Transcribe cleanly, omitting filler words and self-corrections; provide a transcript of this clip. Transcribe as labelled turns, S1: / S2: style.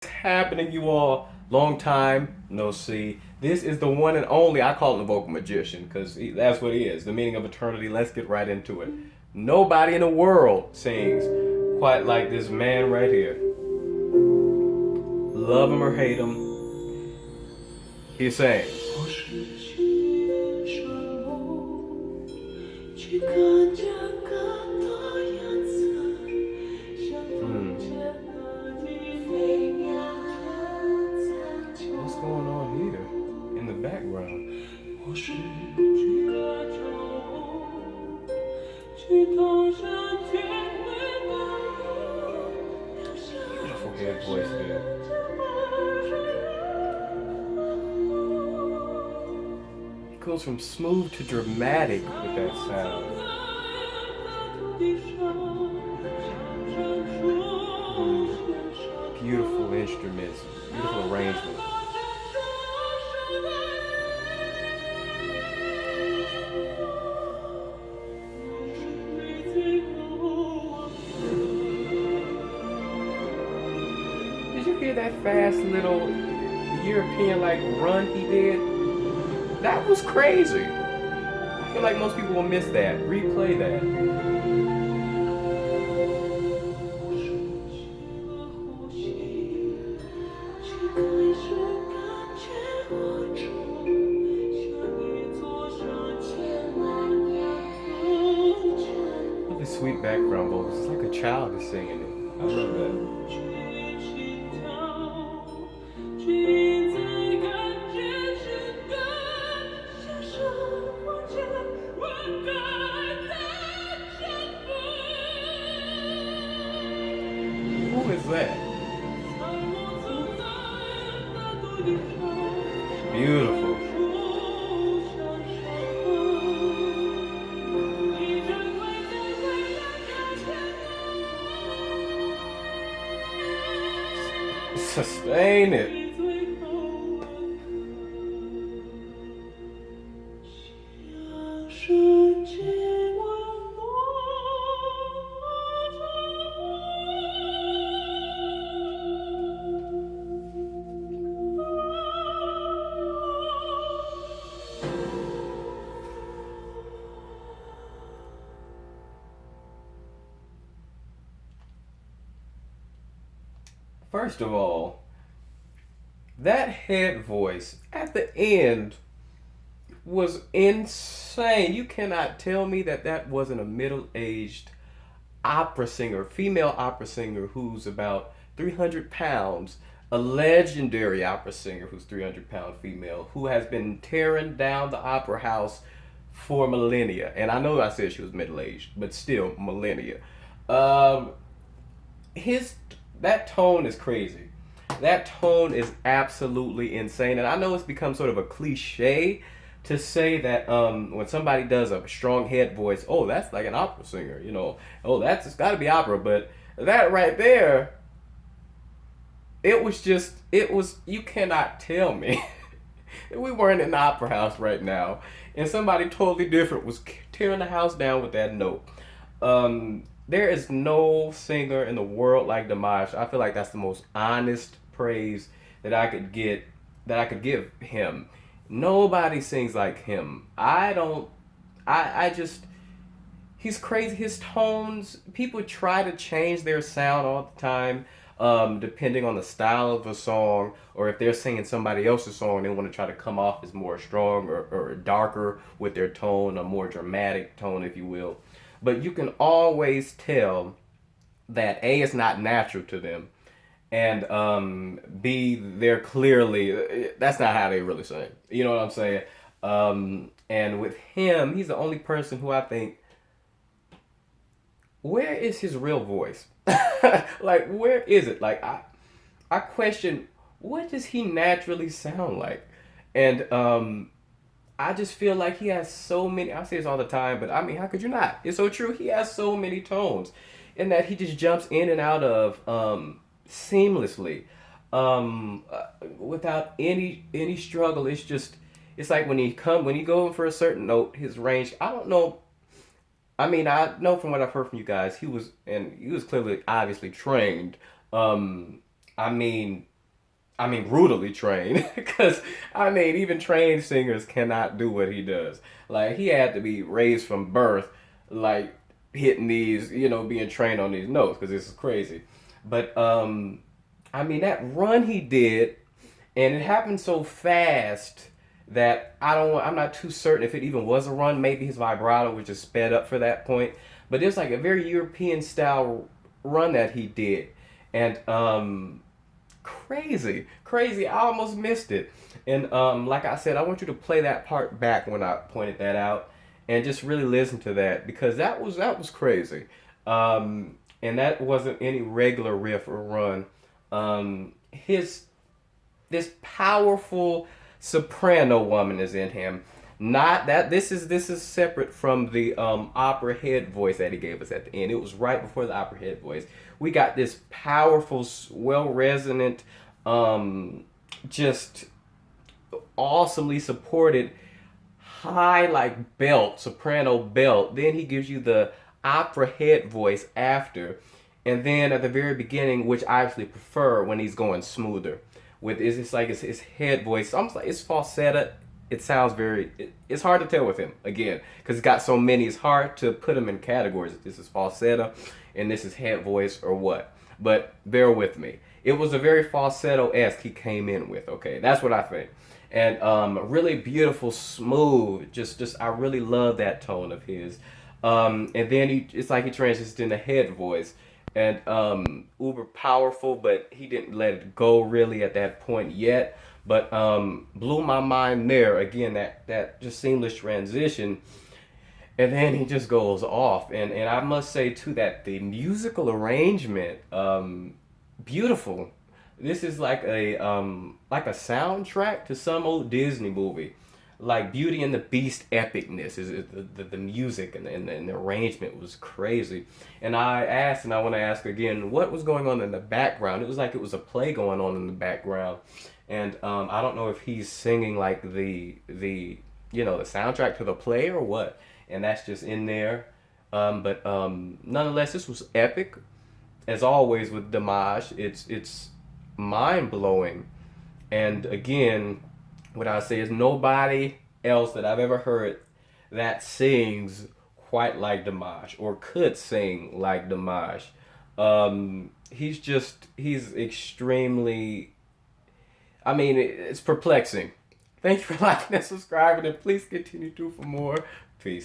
S1: Happening, you all? Long time no see. This is the one and only. I call him the vocal magician because that's what he is. The meaning of eternity. Let's get right into it. Nobody in the world sings quite like this man right here. Love him or hate him, he sings. What's going on here in the background? Beautiful head voice here. It goes from smooth to dramatic with that sound. Beautiful instruments, beautiful arrangement. Did you hear that fast little European like run he did? That was crazy. I feel like most people will miss that. Replay that. Really sweet background vocals. It's like a child is singing it. I love that. Who is that? Beautiful. Sustain it. First of all, that head voice at the end was insane. You cannot tell me that that wasn't a middle-aged opera singer, female opera singer who's about 300 pounds, a legendary opera singer who's 300-pound female, who has been tearing down the opera house for millennia. And I know I said she was middle-aged, but still millennia. Um, his that tone is crazy. That tone is absolutely insane, and I know it's become sort of a cliche to say that when somebody does a strong head voice, oh, that's like an opera singer, oh, that's it's got to be opera. But that right there, it was you cannot tell me that we weren't in the opera house right now, and somebody totally different was tearing the house down with that note. There is no singer in the world like Dimash. I feel like that's the most honest praise that I could get, that I could give him. Nobody sings like him. I don't. I just. He's crazy. His tones. People try to change their sound all the time, depending on the style of a song, or if they're singing somebody else's song, they want to try to come off as more strong or darker with their tone, a more dramatic tone, if you will. But you can always tell that A, is not natural to them, and B, they're clearly, that's not how they really sing. You know what I'm saying? And with him, he's the only person who I think, where is his real voice? Like, where is it? Like, I question, what does he naturally sound like? And I just feel like he has so many. I say this all the time, but I mean, how could you not? It's so true. He has so many tones, and that he just jumps in and out of seamlessly, without any struggle. It's like when he go for a certain note, his range. I don't know. I mean, I know from what I've heard from you guys, he was clearly obviously trained. I mean, I mean, brutally trained. Because, I mean, even trained singers cannot do what he does. Like, he had to be raised from birth, like, hitting these, being trained on these notes, because this is crazy. But, I mean, that run he did, and it happened so fast that I'm not too certain if it even was a run. Maybe his vibrato was just sped up for that point. But it was like a very European style run that he did. And, crazy, crazy. I almost missed it. And like I said, I want you to play that part back when I pointed that out, and just really listen to that, because that was crazy. And that wasn't any regular riff or run. His this powerful soprano woman is in him. Not that this is separate from the opera head voice that he gave us at the end. It was right before the opera head voice. We got this powerful, well resonant, just awesomely supported high like belt, soprano belt. Then he gives you the opera head voice after, and then at the very beginning, which I actually prefer when he's going smoother. With it's like his head voice, it's almost like it's falsetto. It sounds it's hard to tell with him again because he's got so many. It's hard to put him in categories. This is falsetto, and this is head voice or what. But bear with me. It was a very falsetto-esque he came in with. Okay, that's what I think. And really beautiful, smooth. Just I really love that tone of his. And then it's like he transitions into head voice, and uber powerful, but he didn't let it go really at that point yet. But blew my mind there again. That just seamless transition, and then he just goes off. And I must say too that the musical arrangement, beautiful. This is like a soundtrack to some old Disney movie, like Beauty and the Beast epicness. Is the music and the arrangement was crazy. And I asked, and I want to ask again, what was going on in the background? It was like it was a play going on in the background, and I don't know if he's singing like the the soundtrack to the play or what. And that's just in there. But nonetheless, this was epic. As always with Dimash, it's mind blowing. And again, what I say is nobody else that I've ever heard that sings quite like Dimash or could sing like Dimash. He's extremely. I mean, it's perplexing. Thank you for liking and subscribing, and please continue to for more.